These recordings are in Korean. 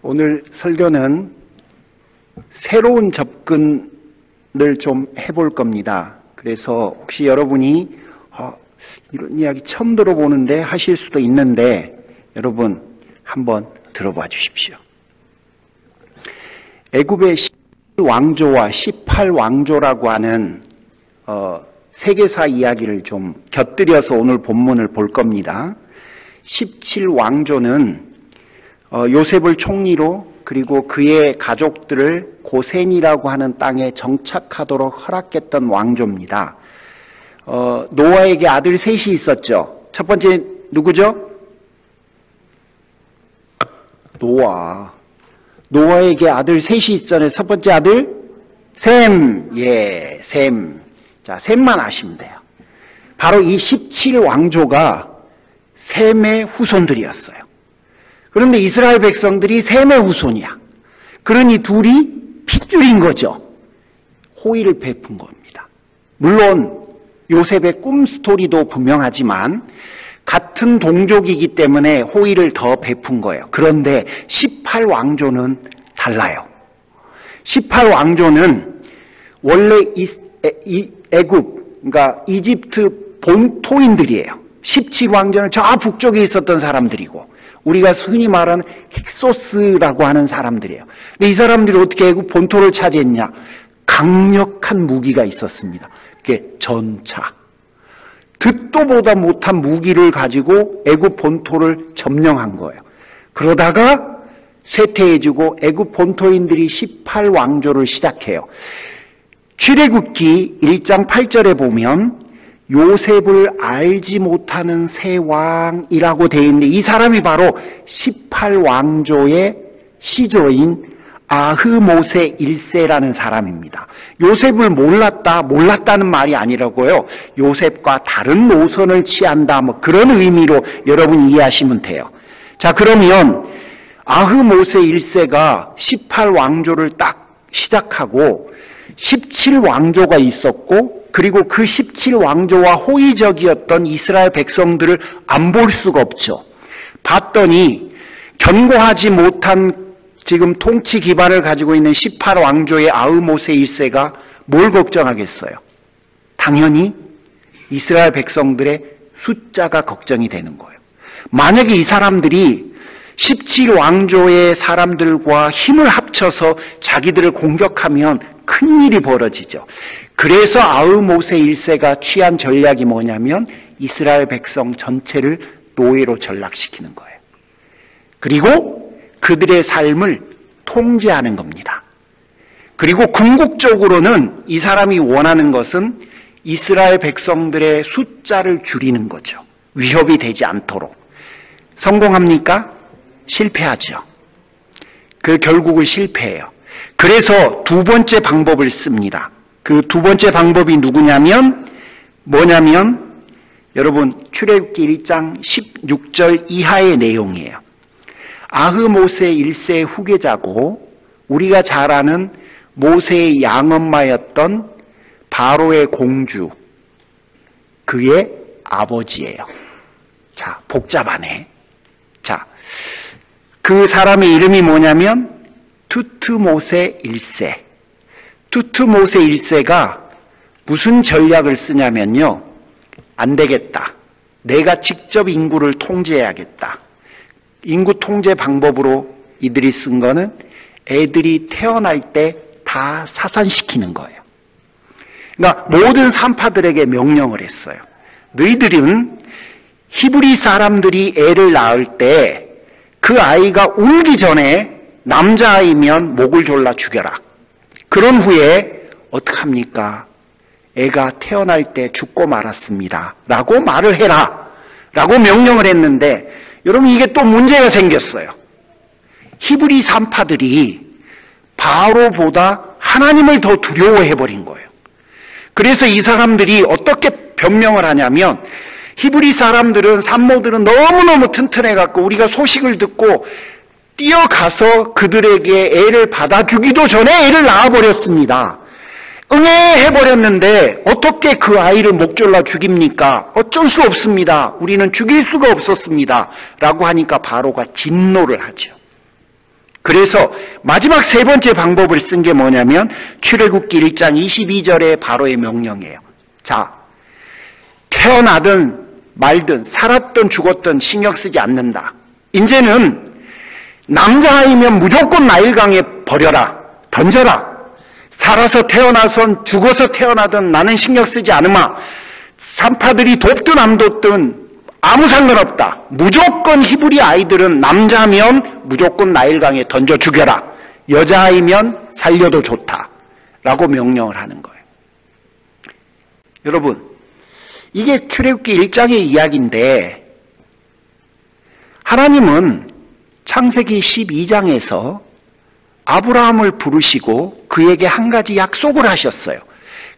오늘 설교는 새로운 접근을 좀 해볼 겁니다. 그래서 혹시 여러분이 이런 이야기 처음 들어보는데 하실 수도 있는데 여러분 한번 들어봐 주십시오. 애굽의 11왕조와 18왕조라고 하는 세계사 이야기를 좀 곁들여서 오늘 본문을 볼 겁니다. 17왕조는 요셉을 총리로 그리고 그의 가족들을 고센이라고 하는 땅에 정착하도록 허락했던 왕조입니다. 노아에게 아들 셋이 있었죠. 첫 번째 누구죠? 노아에게 아들 셋이 있잖아요. 첫 번째 아들 셈. 셈. 자, 셈만 아시면 돼요. 바로 이 17왕조가 셈의 후손들이었어요. 그런데 이스라엘 백성들이 셈의 후손이야. 그러니 둘이 핏줄인 거죠. 호의를 베푼 겁니다. 물론 요셉의 꿈 스토리도 분명하지만 같은 동족이기 때문에 호의를 더 베푼 거예요. 그런데 18왕조는 달라요. 18왕조는 원래 애굽, 그러니까 이집트 본토인들이에요. 17왕조는 저 북쪽에 있었던 사람들이고 우리가 흔히 말하는 힉소스라고 하는 사람들이에요. 근데 이 사람들이 어떻게 애굽 본토를 차지했냐? 강력한 무기가 있었습니다. 그게 전차. 듣도 보다 못한 무기를 가지고 애굽 본토를 점령한 거예요. 그러다가 쇠퇴해지고 애굽 본토인들이 18왕조를 시작해요. 출애굽기 1장 8절에 보면 요셉을 알지 못하는 새 왕이라고 되어 있는데 이 사람이 바로 18왕조의 시조인 아흐모세 1세라는 사람입니다. 요셉을 몰랐다는 말이 아니라고요. 요셉과 다른 노선을 취한다 뭐 그런 의미로 여러분이 이해하시면 돼요. 자, 그러면 아흐모세 1세가 18왕조를 딱 시작하고 17왕조가 있었고 그리고 그 17왕조와 호의적이었던 이스라엘 백성들을 안 볼 수가 없죠. 봤더니 견고하지 못한 지금 통치 기반을 가지고 있는 18왕조의 아흐모세 1세가 뭘 걱정하겠어요? 당연히 이스라엘 백성들의 숫자가 걱정이 되는 거예요. 만약에 이 사람들이 17왕조의 사람들과 힘을 합쳐서 자기들을 공격하면 큰일이 벌어지죠. 그래서 아흐모세 1세가 취한 전략이 뭐냐면 이스라엘 백성 전체를 노예로 전락시키는 거예요. 그리고 그들의 삶을 통제하는 겁니다. 그리고 궁극적으로는 이 사람이 원하는 것은 이스라엘 백성들의 숫자를 줄이는 거죠. 위협이 되지 않도록. 성공합니까? 실패하죠. 결국은 실패해요. 그래서 두 번째 방법을 씁니다. 그 두 번째 방법이 뭐냐면 여러분 출애굽기 1장 16절 이하의 내용이에요. 아흐모세 1세의 후계자고 우리가 잘 아는 모세의 양엄마였던 바로의 공주 그의 아버지예요. 자, 복잡하네. 자, 그 사람의 이름이 뭐냐면 투트모세 1세. 투트모세 1세가 무슨 전략을 쓰냐면요. 안 되겠다. 내가 직접 인구를 통제해야겠다. 인구 통제 방법으로 이들이 쓴 거는 애들이 태어날 때 다 사산시키는 거예요. 그러니까 모든 산파들에게 명령을 했어요. 너희들은 히브리 사람들이 애를 낳을 때 그 아이가 울기 전에 남자아이면 목을 졸라 죽여라. 그런 후에 어떡합니까? 애가 태어날 때 죽고 말았습니다. 라고 말을 해라. 라고 명령을 했는데 여러분 이게 또 문제가 생겼어요. 히브리 산파들이 바로보다 하나님을 더 두려워해버린 거예요. 그래서 이 사람들이 어떻게 변명을 하냐면 히브리 사람들은 산모들은 너무너무 튼튼해갖고 우리가 소식을 듣고 뛰어가서 그들에게 애를 받아주기도 전에 애를 낳아버렸습니다. 응애해버렸는데 어떻게 그 아이를 목졸라 죽입니까? 어쩔 수 없습니다. 우리는 죽일 수가 없었습니다. 라고 하니까 바로가 진노를 하죠. 그래서 마지막 세 번째 방법을 쓴 게 뭐냐면 출애굽기 1장 22절의 바로의 명령이에요. 자, 태어나든 말든 살았든 죽었든 신경 쓰지 않는다. 이제는 남자아이면 무조건 나일강에 버려라. 던져라. 살아서 태어나선 죽어서 태어나든 나는 신경 쓰지 않으마. 산파들이 돕든 안 돕든 아무 상관없다. 무조건 히브리 아이들은 남자면 무조건 나일강에 던져 죽여라. 여자아이면 살려도 좋다. 라고 명령을 하는 거예요. 여러분, 이게 출애굽기 1장의 이야기인데 하나님은 창세기 12장에서 아브라함을 부르시고 그에게 한 가지 약속을 하셨어요.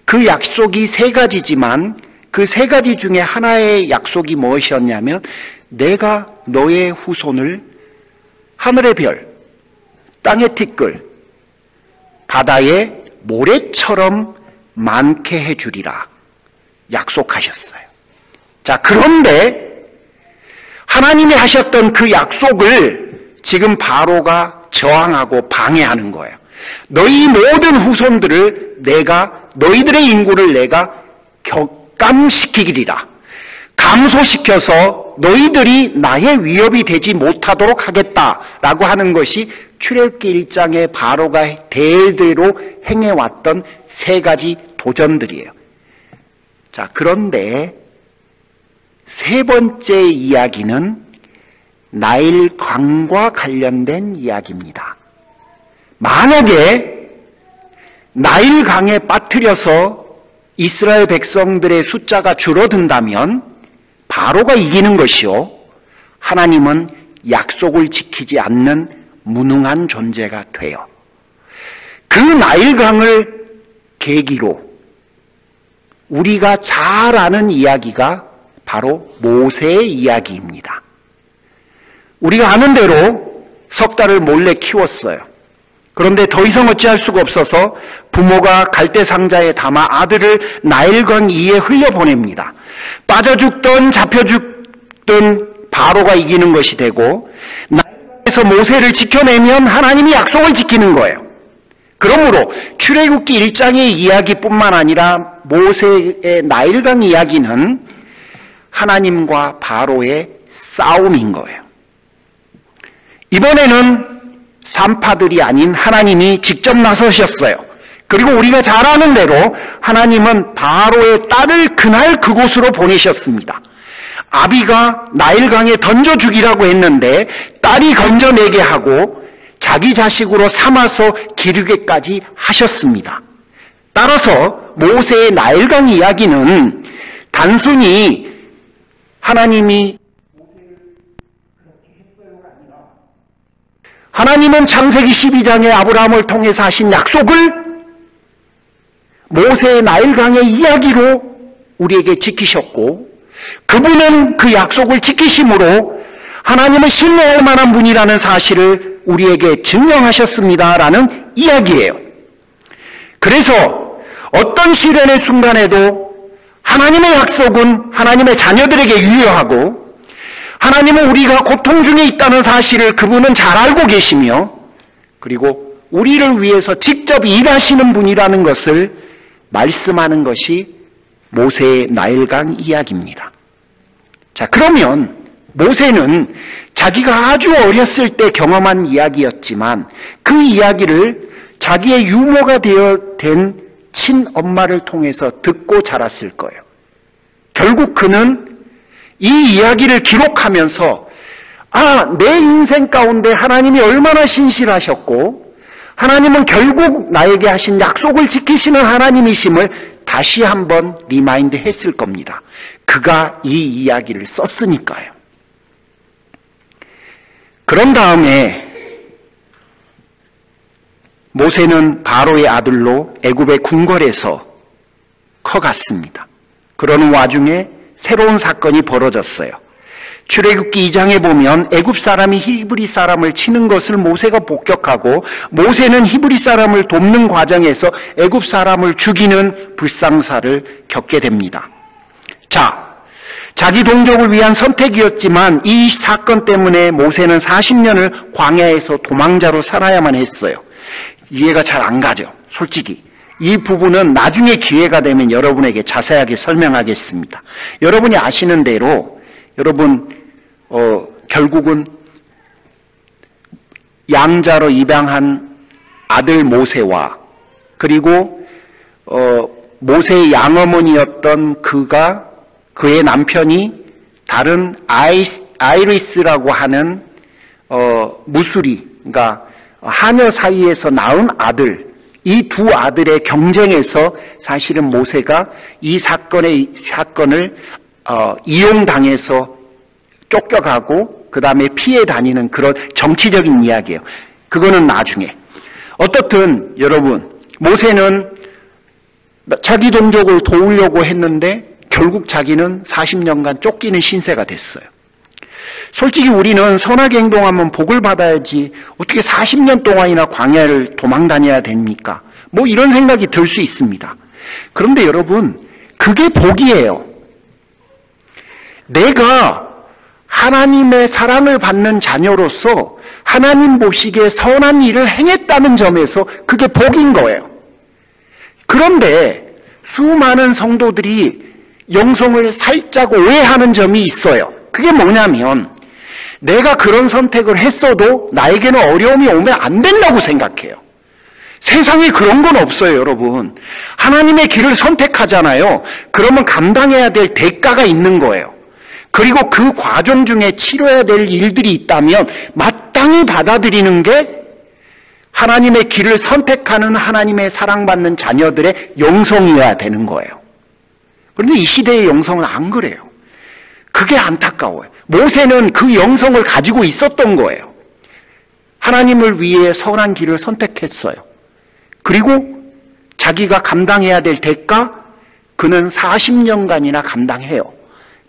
그 약속이 세 가지지만 그 세 가지 중에 하나의 약속이 무엇이었냐면 내가 너의 후손을 하늘의 별, 땅의 티끌, 바다의 모래처럼 많게 해주리라 약속하셨어요. 자, 그런데 하나님이 하셨던 그 약속을 지금 바로가 저항하고 방해하는 거예요. 너희 모든 후손들을 내가, 너희들의 인구를 내가 격감시키리라. 감소시켜서 너희들이 나의 위협이 되지 못하도록 하겠다라고 하는 것이 출애굽기 1장에 바로가 대대로 행해왔던 세 가지 도전들이에요. 자, 그런데 세 번째 이야기는 나일강과 관련된 이야기입니다. 만약에 나일강에 빠뜨려서 이스라엘 백성들의 숫자가 줄어든다면 바로가 이기는 것이요, 하나님은 약속을 지키지 않는 무능한 존재가 돼요. 그 나일강을 계기로 우리가 잘 아는 이야기가 바로 모세의 이야기입니다. 우리가 아는 대로 석 달을 몰래 키웠어요. 그런데 더 이상 어찌할 수가 없어서 부모가 갈대 상자에 담아 아들을 나일강 위에 흘려보냅니다. 빠져 죽든 잡혀 죽든 바로가 이기는 것이 되고, 나일강에서 모세를 지켜내면 하나님이 약속을 지키는 거예요. 그러므로 출애굽기 1장의 이야기뿐만 아니라 모세의 나일강 이야기는 하나님과 바로의 싸움인 거예요. 이번에는 산파들이 아닌 하나님이 직접 나서셨어요. 그리고 우리가 잘 아는 대로 하나님은 바로의 딸을 그날 그곳으로 보내셨습니다. 아비가 나일강에 던져 죽이라고 했는데 딸이 건져내게 하고 자기 자식으로 삼아서 기르게까지 하셨습니다. 따라서 모세의 나일강 이야기는 단순히 하나님은 창세기 12장에 아브라함을 통해서 하신 약속을 모세의 나일강의 이야기로 우리에게 지키셨고, 그분은 그 약속을 지키심으로 하나님은 신뢰할 만한 분이라는 사실을 우리에게 증명하셨습니다라는 이야기예요. 그래서 어떤 시련의 순간에도 하나님의 약속은 하나님의 자녀들에게 유효하고, 하나님은 우리가 고통 중에 있다는 사실을 그분은 잘 알고 계시며, 그리고 우리를 위해서 직접 일하시는 분이라는 것을 말씀하는 것이 모세의 나일강 이야기입니다. 자, 그러면 모세는 자기가 아주 어렸을 때 경험한 이야기였지만 그 이야기를 자기의 유모가 된 친엄마를 통해서 듣고 자랐을 거예요. 결국 그는 이 이야기를 기록하면서 내 인생 가운데 하나님이 얼마나 신실하셨고 하나님은 결국 나에게 하신 약속을 지키시는 하나님이심을 다시 한번 리마인드 했을 겁니다. 그가 이 이야기를 썼으니까요. 그런 다음에 모세는 바로의 아들로 애굽의 궁궐에서 커갔습니다. 그러는 와중에 새로운 사건이 벌어졌어요. 출애굽기 2장에 보면 애굽 사람이 히브리 사람을 치는 것을 모세가 목격하고, 모세는 히브리 사람을 돕는 과정에서 애굽 사람을 죽이는 불상사를 겪게 됩니다. 자, 자기 동족을 위한 선택이었지만 이 사건 때문에 모세는 40년을 광야에서 도망자로 살아야만 했어요. 이해가 잘 안 가죠, 솔직히. 이 부분은 나중에 기회가 되면 여러분에게 자세하게 설명하겠습니다. 여러분이 아시는 대로 여러분 결국은 양자로 입양한 아들 모세와 그리고 모세의 양어머니였던 그의 남편이 다른 아이리스라고 하는 무수리, 그러니까 하녀 사이에서 낳은 아들, 이 두 아들의 경쟁에서 사실은 모세가 이 사건을 이용당해서 쫓겨가고 그 다음에 피해 다니는 그런 정치적인 이야기예요. 그거는 나중에. 어떻든 여러분, 모세는 자기 동족을 도우려고 했는데 결국 자기는 40년간 쫓기는 신세가 됐어요. 솔직히 우리는 선하게 행동하면 복을 받아야지 어떻게 40년 동안이나 광야를 도망 다녀야 됩니까? 뭐 이런 생각이 들 수 있습니다. 그런데 여러분, 그게 복이에요. 내가 하나님의 사랑을 받는 자녀로서 하나님 보시기에 선한 일을 행했다는 점에서 그게 복인 거예요. 그런데 수많은 성도들이 영성을 살짝 오해하는 점이 있어요. 그게 뭐냐면 내가 그런 선택을 했어도 나에게는 어려움이 오면 안 된다고 생각해요. 세상에 그런 건 없어요, 여러분. 하나님의 길을 선택하잖아요. 그러면 감당해야 될 대가가 있는 거예요. 그리고 그 과정 중에 치러야 될 일들이 있다면 마땅히 받아들이는 게 하나님의 길을 선택하는 하나님의 사랑받는 자녀들의 영성이어야 되는 거예요. 그런데 이 시대의 영성은 안 그래요. 그게 안타까워요. 모세는 그 영성을 가지고 있었던 거예요. 하나님을 위해 선한 길을 선택했어요. 그리고 자기가 감당해야 될 대가, 그는 40년간이나 감당해요.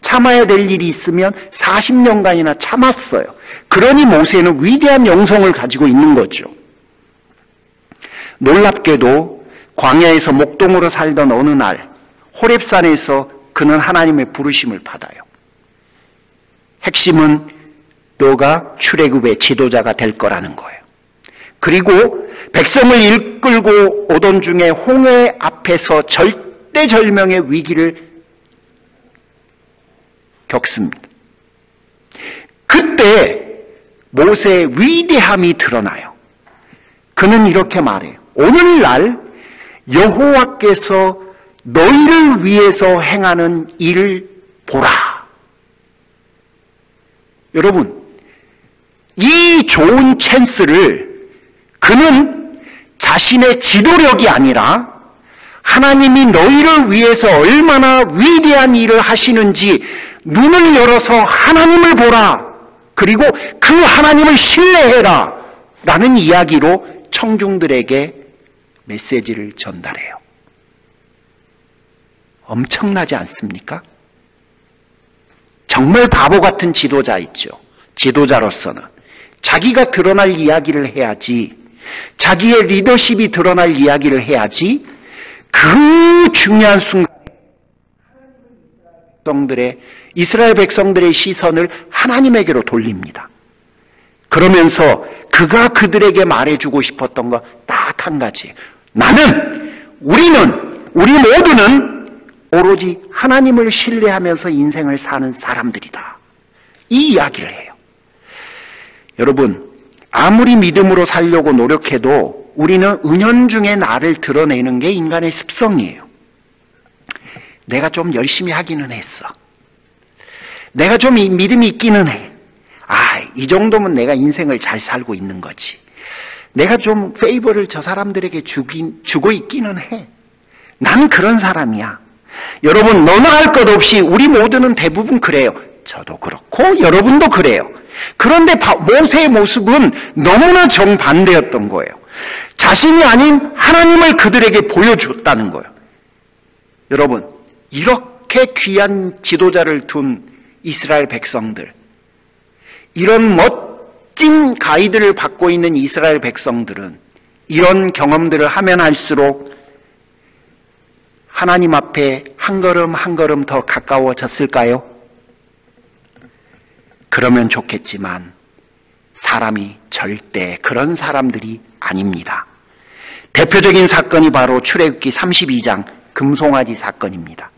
참아야 될 일이 있으면 40년간이나 참았어요. 그러니 모세는 위대한 영성을 가지고 있는 거죠. 놀랍게도 광야에서 목동으로 살던 어느 날 호렙산에서 그는 하나님의 부르심을 받아요. 핵심은 너가 출애굽의 지도자가 될 거라는 거예요. 그리고 백성을 이끌고 오던 중에 홍해 앞에서 절대절명의 위기를 겪습니다. 그때 모세의 위대함이 드러나요. 그는 이렇게 말해요. 오늘날 여호와께서 너희를 위해서 행하는 일을 보라. 여러분, 이 좋은 찬스를 그는 자신의 지도력이 아니라 하나님이 너희를 위해서 얼마나 위대한 일을 하시는지 눈을 열어서 하나님을 보라. 그리고 그 하나님을 신뢰해라. 라는 이야기로 청중들에게 메시지를 전달해요. 엄청나지 않습니까? 정말 바보 같은 지도자 있죠. 지도자로서는 자기가 드러날 이야기를 해야지, 자기의 리더십이 드러날 이야기를 해야지, 그 중요한 순간에 이스라엘 백성들의 시선을 하나님에게로 돌립니다. 그러면서 그가 그들에게 말해주고 싶었던 거 딱 한 가지. 우리 모두는 오로지 하나님을 신뢰하면서 인생을 사는 사람들이다. 이 이야기를 해요. 여러분, 아무리 믿음으로 살려고 노력해도 우리는 은연중에 나를 드러내는 게 인간의 습성이에요. 내가 좀 열심히 하기는 했어. 내가 좀 믿음이 있기는 해. 이 정도면 내가 인생을 잘 살고 있는 거지. 내가 좀 페이버를 저 사람들에게 주고 있기는 해. 난 그런 사람이야. 여러분, 너나 할 것 없이 우리 모두는 대부분 그래요. 저도 그렇고 여러분도 그래요. 그런데 모세의 모습은 너무나 정반대였던 거예요. 자신이 아닌 하나님을 그들에게 보여줬다는 거예요. 여러분, 이렇게 귀한 지도자를 둔 이스라엘 백성들, 이런 멋진 가이드를 받고 있는 이스라엘 백성들은 이런 경험들을 하면 할수록 하나님 앞에 한 걸음 한 걸음 더 가까워졌을까요? 그러면 좋겠지만 사람이 절대 그런 사람들이 아닙니다. 대표적인 사건이 바로 출애굽기 32장 금송아지 사건입니다.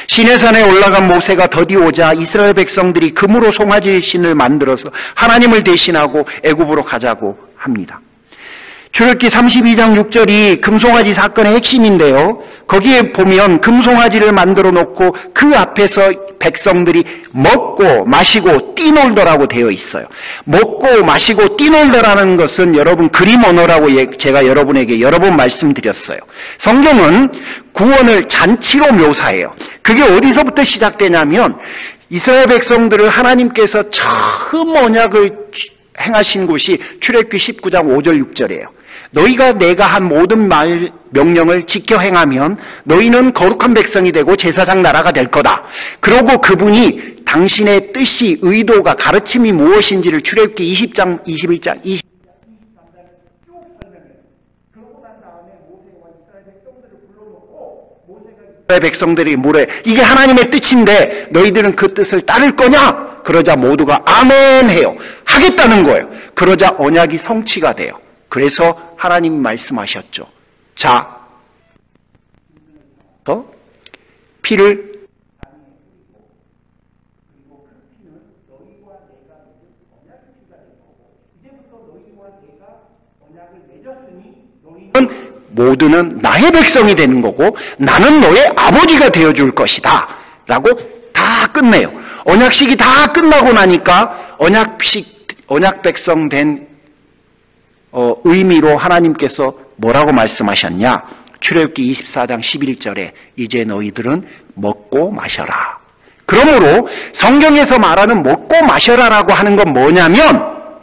시내산에 올라간 모세가 더디 오자 이스라엘 백성들이 금으로 송아지 신을 만들어서 하나님을 대신하고 애굽으로 가자고 합니다. 출애굽기 32장 6절이 금송아지 사건의 핵심인데요. 거기에 보면 금송아지를 만들어 놓고 그 앞에서 백성들이 먹고 마시고 뛰놀더라고 되어 있어요. 먹고 마시고 뛰놀더라는 것은 여러분 그림 언어라고 제가 여러분에게 여러 번 말씀드렸어요. 성경은 구원을 잔치로 묘사해요. 그게 어디서부터 시작되냐면 이스라엘 백성들을 하나님께서 처음 언약을 행하신 곳이 출애굽기 19장 5절 6절이에요. 너희가 내가 한 모든 말 명령을 지켜 행하면 너희는 거룩한 백성이 되고 제사장 나라가 될 거다. 그러고 그분이 당신의 뜻이 의도가 가르침이 무엇인지를 출애굽기 20장 21장 23장 쭉 설명해요. 그러고 난 다음에 모세와 이스라엘 백성들을 불러놓고 모세가 이스라엘 백성들이 물어요. 이게 하나님의 뜻인데 너희들은 그 뜻을 따를 거냐? 그러자 모두가 아멘 해요. 하겠다는 거예요. 그러자 언약이 성취가 돼요. 그래서 하나님 말씀하셨죠. 자, 피를 그리고 그 피는 너희와 내가 맺은 언약의 피가 될 거고 이제부터 너희와 내가 언약을 맺었으니 너희는 모두는 나의 백성이 되는 거고 나는 너의 아버지가 되어줄 것이다 라고 다 끝내요. 언약식이 다 끝나고 나니까 언약 백성 된 의미로 하나님께서 뭐라고 말씀하셨냐? 출애굽기 24장 11절에 이제 너희들은 먹고 마셔라. 그러므로 성경에서 말하는 먹고 마셔라라고 하는 건 뭐냐면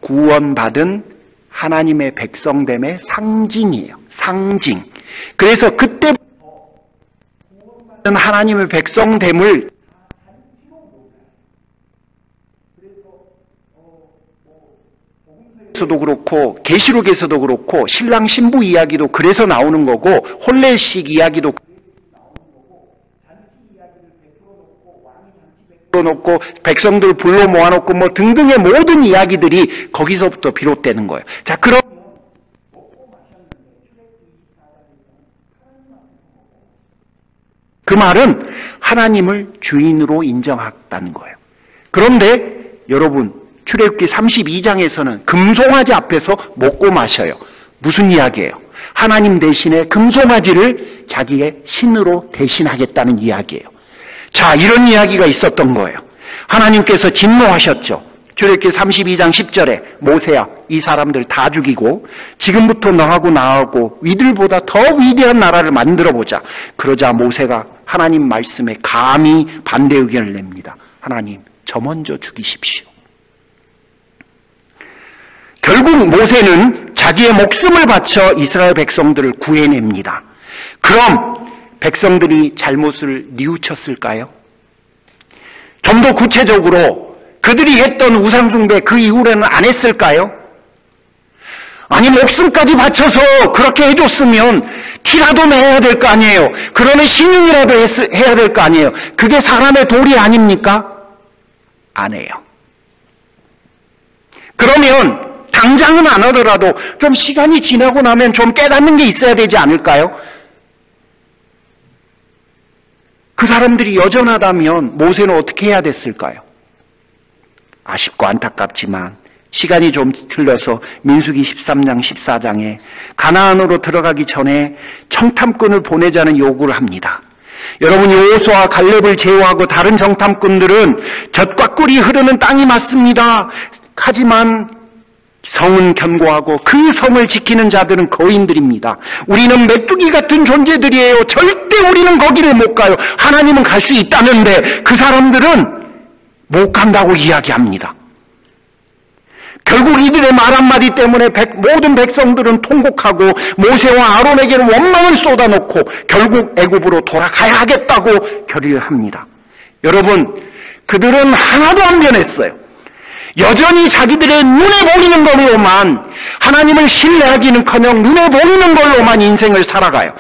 구원받은 하나님의 백성됨의 상징이에요. 상징. 그래서 그때부터 구원받은 하나님의 백성됨을 에서도 그렇고 계시록에서도 그렇고 신랑 신부 이야기도 그래서 나오는 거고 혼례식 이야기도 나오는 거고 잔치 이야기를 베풀어 놓고 왕이 잔치 베풀어 놓고 백성들 불러 모아놓고 뭐 등등의 모든 이야기들이 거기서부터 비롯되는 거예요. 자, 그럼 그 말은 하나님을 주인으로 인정했다는 거예요. 그런데 여러분 출애굽기 32장에서는 금송아지 앞에서 먹고 마셔요. 무슨 이야기예요? 하나님 대신에 금송아지를 자기의 신으로 대신하겠다는 이야기예요. 자, 이런 이야기가 있었던 거예요. 하나님께서 진노하셨죠. 출애굽기 32장 10절에 모세야 이 사람들 다 죽이고 지금부터 너하고 나하고 이들보다 더 위대한 나라를 만들어보자. 그러자 모세가 하나님 말씀에 감히 반대 의견을 냅니다. 하나님 저 먼저 죽이십시오. 결국 모세는 자기의 목숨을 바쳐 이스라엘 백성들을 구해냅니다. 그럼 백성들이 잘못을 뉘우쳤을까요? 좀 더 구체적으로 그들이 했던 우상숭배 그 이후로는 안 했을까요? 아니 목숨까지 바쳐서 그렇게 해줬으면 티라도 내야 될 거 아니에요. 그러면 신용이라도 해야 될 거 아니에요. 그게 사람의 도리 아닙니까? 안 해요. 그러면 당장은 안 하더라도 좀 시간이 지나고 나면 좀 깨닫는 게 있어야 되지 않을까요? 그 사람들이 여전하다면 모세는 어떻게 해야 됐을까요? 아쉽고 안타깝지만 시간이 좀 틀려서 민수기 13장 14장에 가나안으로 들어가기 전에 청탐꾼을 보내자는 요구를 합니다. 여러분 여호수아와 갈렙을 제외하고 다른 정탐꾼들은 젖과 꿀이 흐르는 땅이 맞습니다. 하지만 성은 견고하고 그 성을 지키는 자들은 거인들입니다. 우리는 메뚜기 같은 존재들이에요. 절대 우리는 거기를 못 가요. 하나님은 갈 수 있다는데 그 사람들은 못 간다고 이야기합니다. 결국 이들의 말 한마디 때문에 모든 백성들은 통곡하고 모세와 아론에게는 원망을 쏟아놓고 결국 애굽으로 돌아가야 하겠다고 결의를 합니다. 여러분 그들은 하나도 안 변했어요. 여전히 자기들의 눈에 보이는 걸로만 하나님을 신뢰하기는커녕 눈에 보이는 걸로만 인생을 살아가요.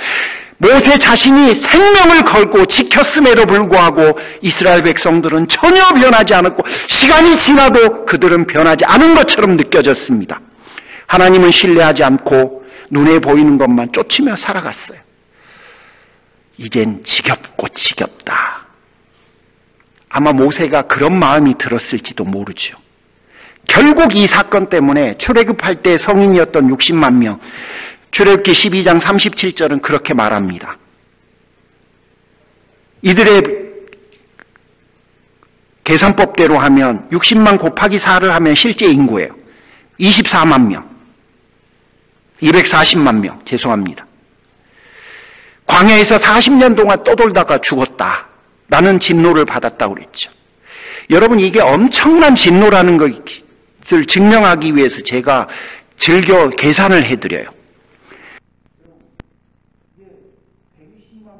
모세 자신이 생명을 걸고 지켰음에도 불구하고 이스라엘 백성들은 전혀 변하지 않았고 시간이 지나도 그들은 변하지 않은 것처럼 느껴졌습니다. 하나님은 신뢰하지 않고 눈에 보이는 것만 쫓으며 살아갔어요. 이젠 지겹고 지겹다. 아마 모세가 그런 마음이 들었을지도 모르죠. 결국 이 사건 때문에 출애굽할 때 성인이었던 60만 명, 출애굽기 12장 37절은 그렇게 말합니다. 이들의 계산법대로 하면 60만 곱하기 4를 하면 실제 인구예요. 24만 명, 240만 명, 죄송합니다. 광야에서 40년 동안 떠돌다가 죽었다라는 진노를 받았다고 그랬죠. 여러분, 이게 엄청난 진노라는 것을 증명하기 위해서 제가 즐겨 계산을 해드려요.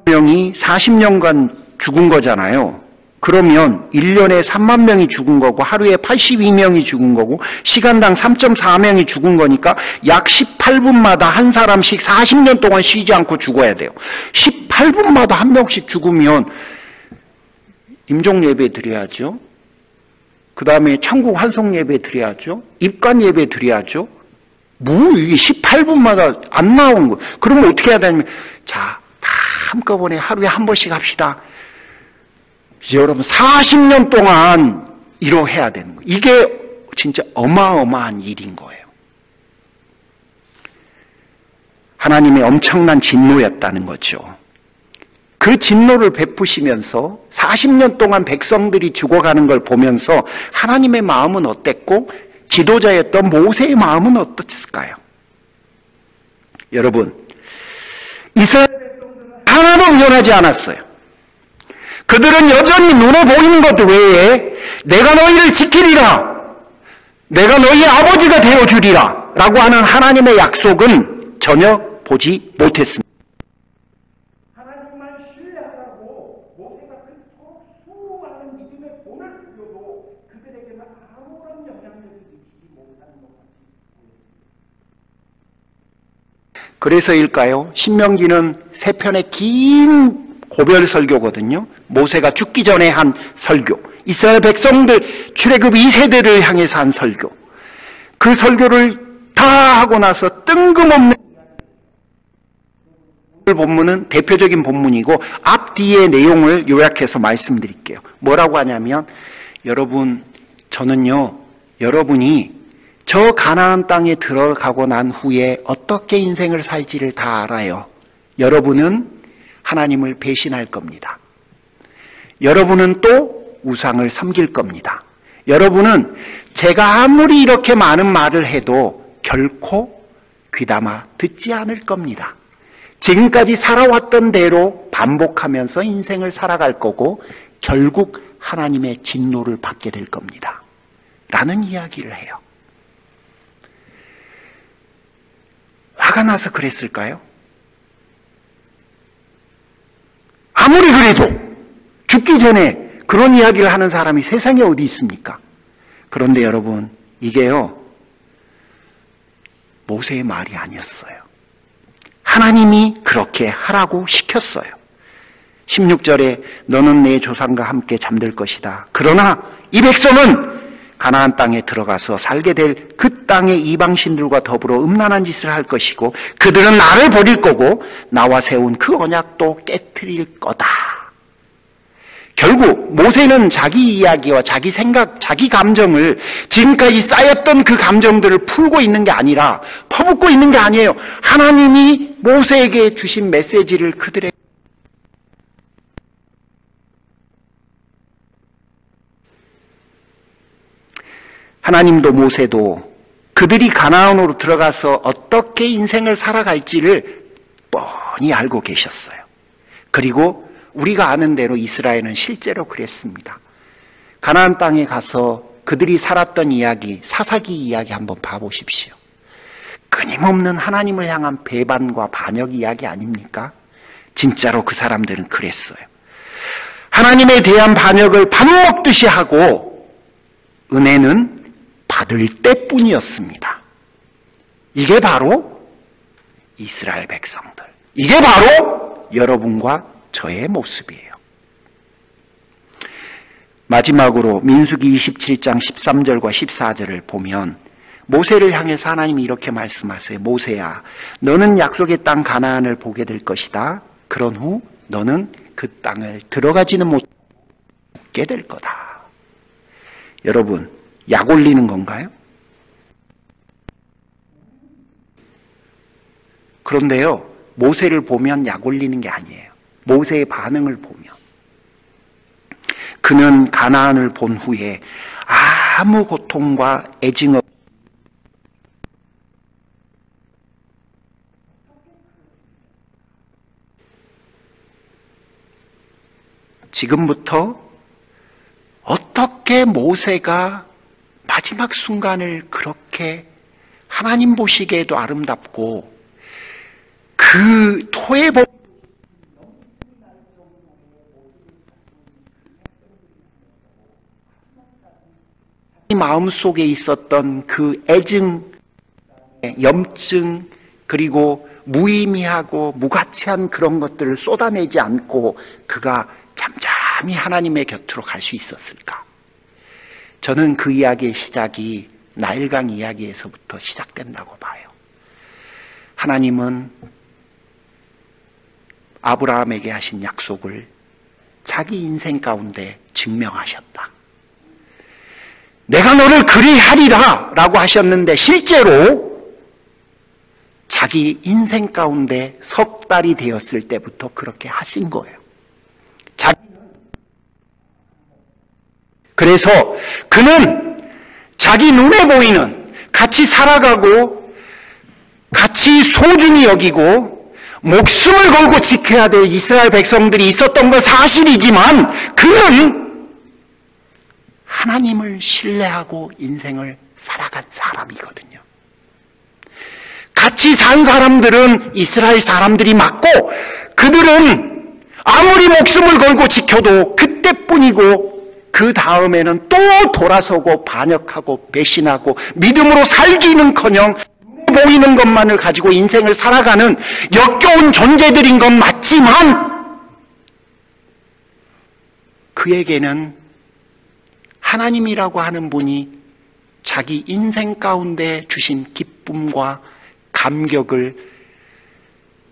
명이 40년간 죽은 거잖아요. 그러면 1년에 3만 명이 죽은 거고 하루에 82명이 죽은 거고 시간당 3.4명이 죽은 거니까 약 18분마다 한 사람씩 40년 동안 쉬지 않고 죽어야 돼요. 18분마다 한 명씩 죽으면 임종 예배 드려야죠. 그 다음에 천국 환송 예배 드려야죠. 입관 예배 드려야죠. 이게 18분마다 안 나오는 거예요. 그러면 어떻게 해야 되냐면, 자, 다 한꺼번에 하루에 한 번씩 합시다. 이제 여러분 40년 동안 이러 해야 되는 거예요. 이게 진짜 어마어마한 일인 거예요. 하나님의 엄청난 진노였다는 거죠. 그 진노를 베푸시면서 40년 동안 백성들이 죽어가는 걸 보면서 하나님의 마음은 어땠고 지도자였던 모세의 마음은 어땠을까요? 여러분, 이스라엘 백성들은 하나도 변하지 않았어요. 그들은 여전히 눈에 보이는 것 외에 내가 너희를 지키리라, 내가 너희의 아버지가 되어주리라 라고 하는 하나님의 약속은 전혀 보지 못했습니다. 하나님만 신뢰하라고 모세가 그토록 수많은 믿음의 본을 부여도 그들에게는 아무런 영향력을 미치지 못하는 것 같습니다. 그래서일까요? 신명기는 세 편의 긴 고별 설교거든요. 모세가 죽기 전에 한 설교, 이스라엘 백성들 출애굽 2세대를 향해서 한 설교, 그 설교를 다 하고 나서 뜬금없는 오늘 본문은 대표적인 본문이고 앞뒤의 내용을 요약해서 말씀드릴게요. 뭐라고 하냐면, 여러분, 저는요, 여러분이 저 가나안 땅에 들어가고 난 후에 어떻게 인생을 살지를 다 알아요. 여러분은 하나님을 배신할 겁니다. 여러분은 또 우상을 섬길 겁니다. 여러분은 제가 아무리 이렇게 많은 말을 해도 결코 귀담아 듣지 않을 겁니다. 지금까지 살아왔던 대로 반복하면서 인생을 살아갈 거고 결국 하나님의 진노를 받게 될 겁니다. 라는 이야기를 해요. 화가 나서 그랬을까요? 아무리 그래도 죽기 전에 그런 이야기를 하는 사람이 세상에 어디 있습니까? 그런데 여러분, 이게요, 모세의 말이 아니었어요. 하나님이 그렇게 하라고 시켰어요. 16절에 너는 내 조상과 함께 잠들 것이다. 그러나 이 백성은 가나안 땅에 들어가서 살게 될 그 땅의 이방신들과 더불어 음란한 짓을 할 것이고 그들은 나를 버릴 거고 나와 세운 그 언약도 깨트릴 거다. 결국 모세는 자기 이야기와 자기 생각, 자기 감정을, 지금까지 쌓였던 그 감정들을 풀고 있는 게 아니라 퍼붓고 있는 게 아니에요. 하나님이 모세에게 주신 메시지를 그들에게 하나님도 모세도 그들이 가나안으로 들어가서 어떻게 인생을 살아갈지를 뻔히 알고 계셨어요. 그리고 우리가 아는 대로 이스라엘은 실제로 그랬습니다. 가나안 땅에 가서 그들이 살았던 이야기, 사사기 이야기 한번 봐보십시오. 끊임없는 하나님을 향한 배반과 반역 이야기 아닙니까? 진짜로 그 사람들은 그랬어요. 하나님에 대한 반역을 밥 먹듯이 하고 은혜는 받을 때뿐이었습니다. 이게 바로 이스라엘 백성들, 이게 바로 여러분과 저의 모습이에요. 마지막으로 민수기 27장 13절과 14절을 보면 모세를 향해서 하나님이 이렇게 말씀하세요. 모세야, 너는 약속의 땅 가나안을 보게 될 것이다. 그런 후 너는 그 땅을 들어가지는 못게 될 거다. 여러분, 약 올리는 건가요? 그런데요, 모세를 보면 약 올리는 게 아니에요. 모세의 반응을 보면 그는 가나안을 본 후에 아무 고통과 애증 없이 지금부터 어떻게 모세가 마지막 순간을 그렇게 하나님 보시기에도 아름답고 그 토해 마음속에 있었던 그 애증, 염증, 그리고 무의미하고 무가치한 그런 것들을 쏟아내지 않고 그가 잠잠히 하나님의 곁으로 갈 수 있었을까? 저는 그 이야기의 시작이 나일강 이야기에서부터 시작된다고 봐요. 하나님은 아브라함에게 하신 약속을 자기 인생 가운데 증명하셨다. 내가 너를 그리 하리라 라고 하셨는데 실제로 자기 인생 가운데 석 달이 되었을 때부터 그렇게 하신 거예요. 그래서 그는 자기 눈에 보이는 같이 살아가고 같이 소중히 여기고 목숨을 걸고 지켜야 될 이스라엘 백성들이 있었던 건 사실이지만 그는 하나님을 신뢰하고 인생을 살아간 사람이거든요. 같이 산 사람들은 이스라엘 사람들이 맞고 그들은 아무리 목숨을 걸고 지켜도 그때뿐이고 그 다음에는 또 돌아서고 반역하고 배신하고 믿음으로 살기는커녕 보이는 것만을 가지고 인생을 살아가는 역겨운 존재들인 건 맞지만 그에게는 하나님이라고 하는 분이 자기 인생 가운데 주신 기쁨과 감격을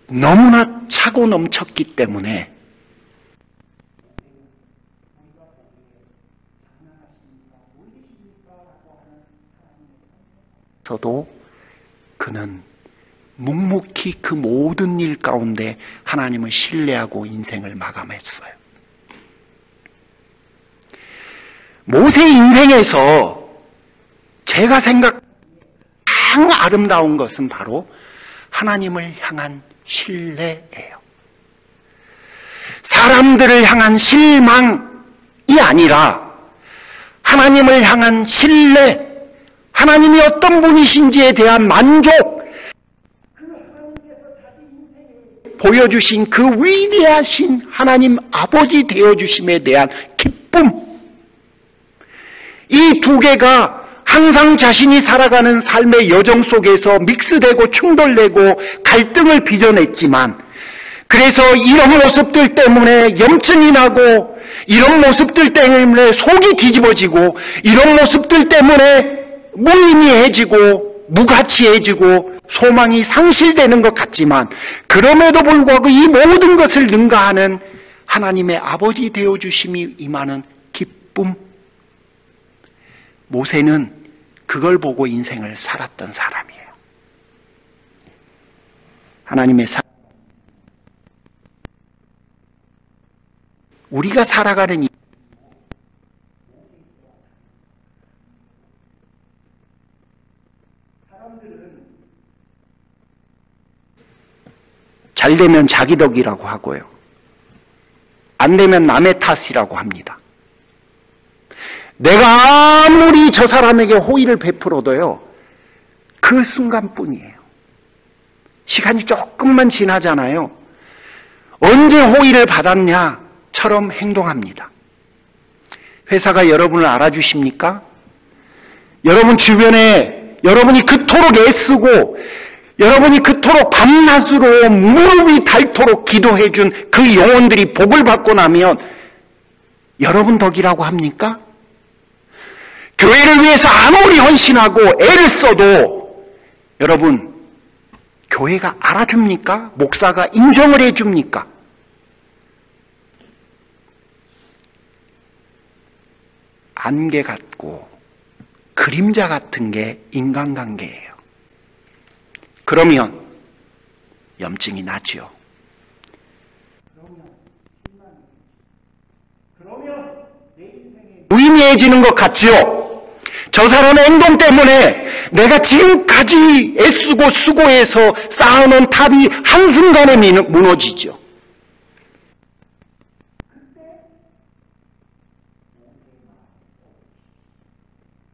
너무나 차고 넘쳤기 때문에 서도 그는 묵묵히 그 모든 일 가운데 하나님을 신뢰하고 인생을 마감했어요. 모세 인생에서 제가 생각하는 가장 아름다운 것은 바로 하나님을 향한 신뢰예요. 사람들을 향한 실망이 아니라 하나님을 향한 신뢰, 하나님이 어떤 분이신지에 대한 만족, 보여주신 그 위대하신 하나님 아버지 되어주심에 대한 기쁨, 이 두 개가 항상 자신이 살아가는 삶의 여정 속에서 믹스되고 충돌되고 갈등을 빚어냈지만 그래서 이런 모습들 때문에 염증이 나고 이런 모습들 때문에 속이 뒤집어지고 이런 모습들 때문에 무의미해지고 무가치해지고 소망이 상실되는 것 같지만 그럼에도 불구하고 이 모든 것을 능가하는 하나님의 아버지 되어주심이 임하는 기쁨, 모세는 그걸 보고 인생을 살았던 사람이에요. 하나님의 우리가 살아가는 잘 되면 자기 덕이라고 하고요. 안 되면 남의 탓이라고 합니다. 내가 아무리 저 사람에게 호의를 베풀어도요, 그 순간뿐이에요. 시간이 조금만 지나잖아요. 언제 호의를 받았냐처럼 행동합니다. 회사가 여러분을 알아주십니까? 여러분 주변에 여러분이 그토록 애쓰고 여러분이 그토록 밤낮으로 무릎이 닳도록 기도해준 그 영혼들이 복을 받고 나면 여러분 덕이라고 합니까? 교회를 위해서 아무리 헌신하고 애를 써도 여러분 교회가 알아줍니까? 목사가 인정을 해줍니까? 안개 같고 그림자 같은 게 인간관계예요. 그러면 염증이 나죠. 그러면 내 인생이 무의미해지는 것 같지요. 저 사람의 행동 때문에 내가 지금까지 애쓰고 수고해서 쌓아놓은 탑이 한순간에 무너지죠.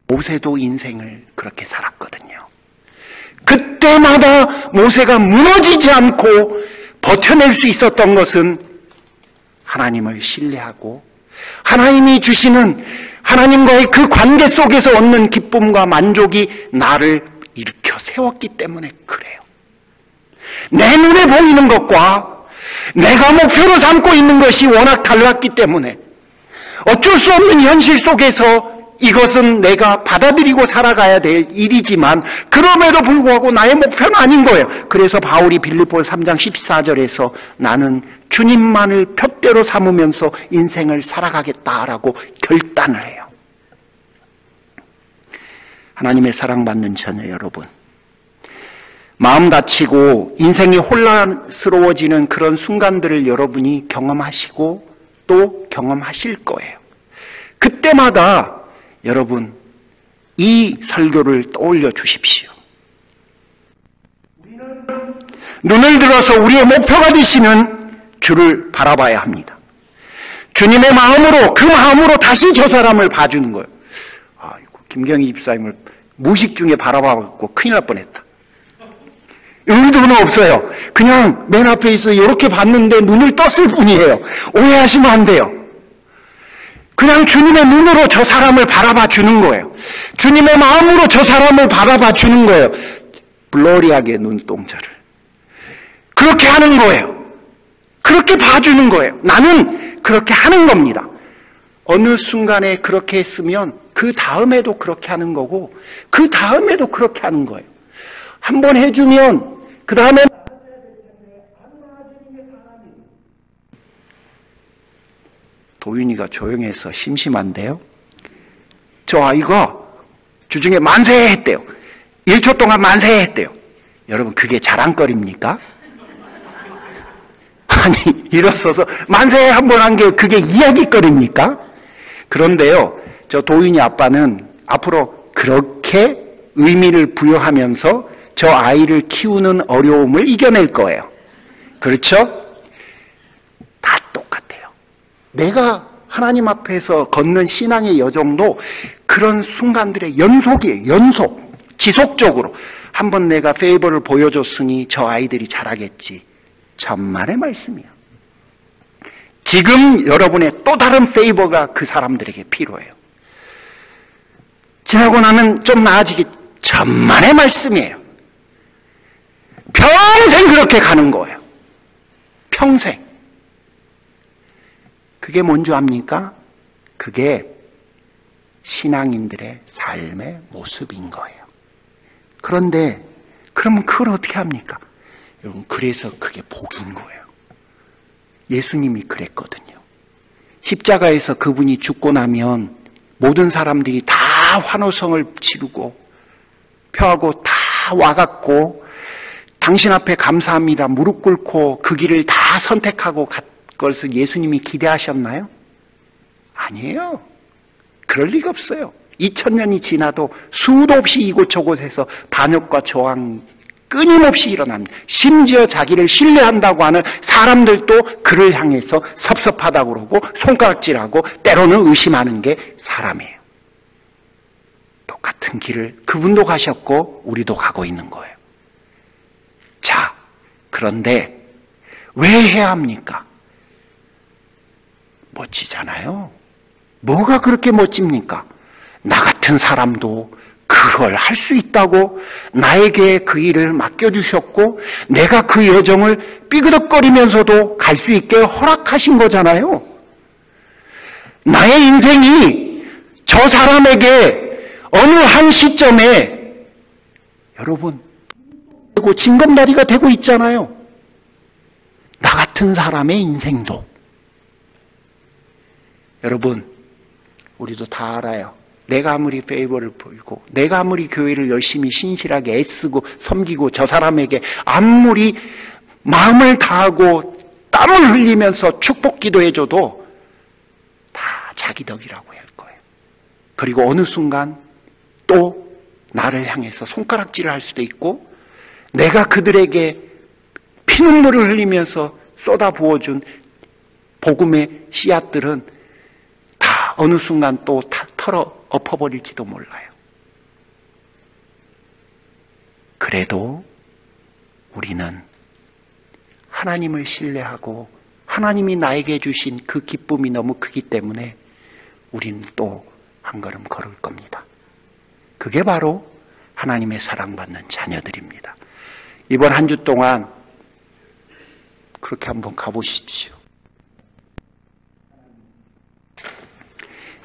모세도 인생을 그렇게 살았거든요. 그때마다 모세가 무너지지 않고 버텨낼 수 있었던 것은 하나님을 신뢰하고 하나님이 주시는 하나님과의 그 관계 속에서 얻는 기쁨과 만족이 나를 일으켜 세웠기 때문에 그래요. 내 눈에 보이는 것과 내가 목표로 삼고 있는 것이 워낙 달랐기 때문에 어쩔 수 없는 현실 속에서 이것은 내가 받아들이고 살아가야 될 일이지만 그럼에도 불구하고 나의 목표는 아닌 거예요. 그래서 바울이 빌립보서 3장 14절에서 나는 주님만을 표대로 삼으면서 인생을 살아가겠다라고 결단을 해요. 하나님의 사랑받는 자녀 여러분, 마음 다치고 인생이 혼란스러워지는 그런 순간들을 여러분이 경험하시고 또 경험하실 거예요. 그때마다 여러분 이 설교를 떠올려 주십시오. 우리는 눈을 들어서 우리의 목표가 되시는 주를 바라봐야 합니다. 주님의 마음으로 그 마음으로 다시 저 사람을 봐주는 거예요. 아이고 김경희 집사님을 무식 중에 바라봐갖고 큰일 날 뻔했다. 의도는 없어요. 그냥 맨 앞에 있어 이렇게 봤는데 눈을 떴을 뿐이에요. 오해하시면 안 돼요. 그냥 주님의 눈으로 저 사람을 바라봐 주는 거예요. 주님의 마음으로 저 사람을 바라봐 주는 거예요. 블러리하게 눈동자를. 그렇게 하는 거예요. 그렇게 봐주는 거예요. 나는 그렇게 하는 겁니다. 어느 순간에 그렇게 했으면 그 다음에도 그렇게 하는 거고 그 다음에도 그렇게 하는 거예요. 한번 해주면 그 다음에 도윤이가 조용해서 심심한데요. 저 아이가 주중에 만세했대요. 1초 동안 만세했대요. 여러분 그게 자랑거리입니까? 아니 일어서서 만세 한번 한 게 그게 이야기거리입니까? 그런데요. 저 도윤이 아빠는 앞으로 그렇게 의미를 부여하면서 저 아이를 키우는 어려움을 이겨낼 거예요. 그렇죠? 다 똑같아요. 내가 하나님 앞에서 걷는 신앙의 여정도 그런 순간들의 연속이에요. 연속. 지속적으로. 한번 내가 페이버를 보여줬으니 저 아이들이 잘하겠지. 천만의 말씀이야. 지금 여러분의 또 다른 페이버가 그 사람들에게 필요해요. 지나고 나면 좀 나아지기 천만의 말씀이에요. 평생 그렇게 가는 거예요. 평생. 그게 뭔지 압니까? 그게 신앙인들의 삶의 모습인 거예요. 그런데 그러면 그걸 어떻게 합니까? 여러분 그래서 그게 복인 거예요. 예수님이 그랬거든요. 십자가에서 그분이 죽고 나면 모든 사람들이 다 환호성을 지르고 표하고 다 와갖고 당신 앞에 감사합니다 무릎 꿇고 그 길을 다 선택하고 갈 것을 예수님이 기대하셨나요? 아니에요. 그럴 리가 없어요. 2000년이 지나도 수도 없이 이곳저곳에서 반역과 저항 끊임없이 일어납니다. 심지어 자기를 신뢰한다고 하는 사람들도 그를 향해서 섭섭하다고 그러고 손가락질하고 때로는 의심하는 게 사람이에요. 똑같은 길을 그분도 가셨고 우리도 가고 있는 거예요. 자, 그런데 왜 해야 합니까? 멋지잖아요. 뭐가 그렇게 멋집니까? 나 같은 사람도 그걸 할 수 있다고 나에게 그 일을 맡겨주셨고 내가 그 여정을 삐그덕거리면서도 갈 수 있게 허락하신 거잖아요. 나의 인생이 저 사람에게 어느 한 시점에 여러분 그리고 징검다리가 되고 있잖아요. 나 같은 사람의 인생도. 여러분 우리도 다 알아요. 내가 아무리 페이버를 보이고 내가 아무리 교회를 열심히 신실하게 애쓰고 섬기고 저 사람에게 아무리 마음을 다하고 땀을 흘리면서 축복 기도해줘도 다 자기 덕이라고 할 거예요. 그리고 어느 순간 또 나를 향해서 손가락질을 할 수도 있고 내가 그들에게 피눈물을 흘리면서 쏟아부어준 복음의 씨앗들은 다 어느 순간 또 털어 엎어버릴지도 몰라요. 그래도 우리는 하나님을 신뢰하고 하나님이 나에게 주신 그 기쁨이 너무 크기 때문에 우리는 또 한 걸음 걸을 겁니다. 그게 바로 하나님의 사랑받는 자녀들입니다. 이번 한 주 동안 그렇게 한번 가보십시오.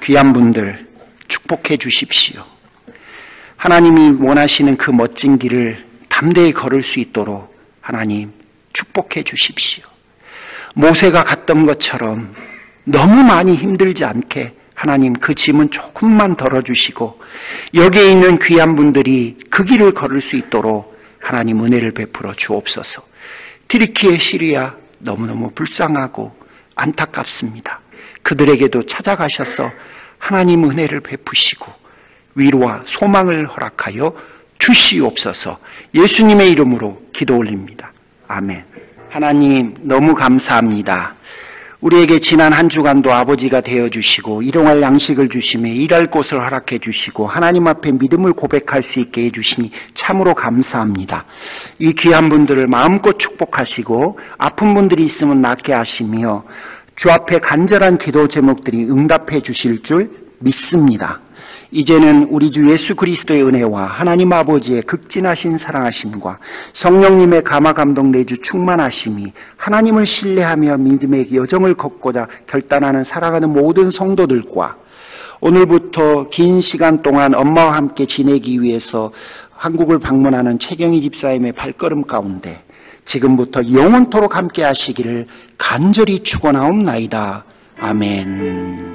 귀한 분들 축복해 주십시오. 하나님이 원하시는 그 멋진 길을 담대히 걸을 수 있도록 하나님 축복해 주십시오. 모세가 갔던 것처럼 너무 많이 힘들지 않게 하나님 그 짐은 조금만 덜어주시고 여기에 있는 귀한 분들이 그 길을 걸을 수 있도록 하나님 은혜를 베풀어 주옵소서. 튀르키예 시리아 너무너무 불쌍하고 안타깝습니다. 그들에게도 찾아가셔서 하나님 은혜를 베푸시고 위로와 소망을 허락하여 주시옵소서. 예수님의 이름으로 기도 올립니다. 아멘. 하나님 너무 감사합니다. 우리에게 지난 한 주간도 아버지가 되어주시고 일용할 양식을 주시며 일할 곳을 허락해 주시고 하나님 앞에 믿음을 고백할 수 있게 해주시니 참으로 감사합니다. 이 귀한 분들을 마음껏 축복하시고 아픈 분들이 있으면 낫게 하시며 주 앞에 간절한 기도 제목들이 응답해 주실 줄 믿습니다. 이제는 우리 주 예수 그리스도의 은혜와 하나님 아버지의 극진하신 사랑하심과 성령님의 감화 감동 내주 충만하심이 하나님을 신뢰하며 믿음의 여정을 걷고자 결단하는 살아가는 모든 성도들과 오늘부터 긴 시간 동안 엄마와 함께 지내기 위해서 한국을 방문하는 최경희 집사님의 발걸음 가운데 지금부터 영원토록 함께 하시기를 간절히 축원하옵나이다. 아멘.